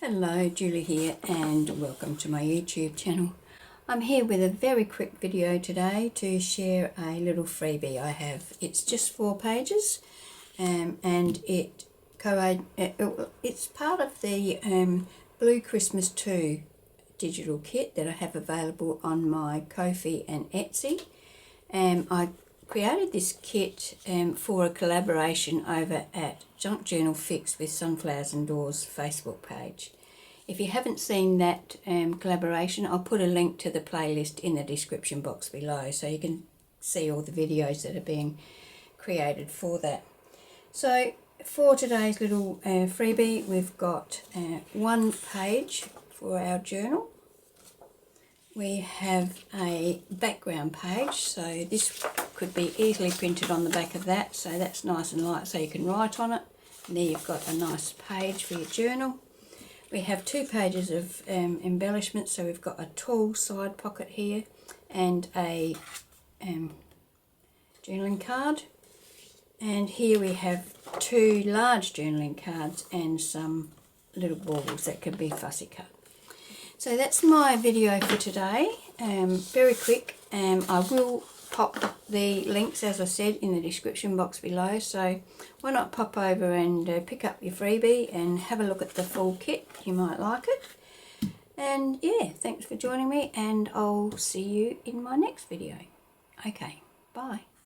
Hello, Julie here and welcome to my YouTube channel. I'm here with a very quick video today to share a little freebie I have. It's just 4 pages and it's part of the Blue Christmas 2 digital kit that I have available on my Ko-fi and Etsy. I created this kit for a collaboration over at Junk Journal Fix with Sunflowers and Doors Facebook page. If you haven't seen that collaboration, I'll put a link to the playlist in the description box below so you can see all the videos that are being created for that. So for today's little freebie, we've got 1 page for our journal. We have a background page, so this could be easily printed on the back of that, so that's nice and light so you can write on it. And there you've got a nice page for your journal. We have 2 pages of embellishment, so we've got a tall side pocket here and a journaling card. And here we have 2 large journaling cards and some little baubles that can be fussy cut. So that's my video for today, very quick. I will pop the links, as I said, in the description box below, so why not pop over and pick up your freebie and have a look at the full kit. You might like it. And yeah, thanks for joining me, and I'll see you in my next video. Okay, bye.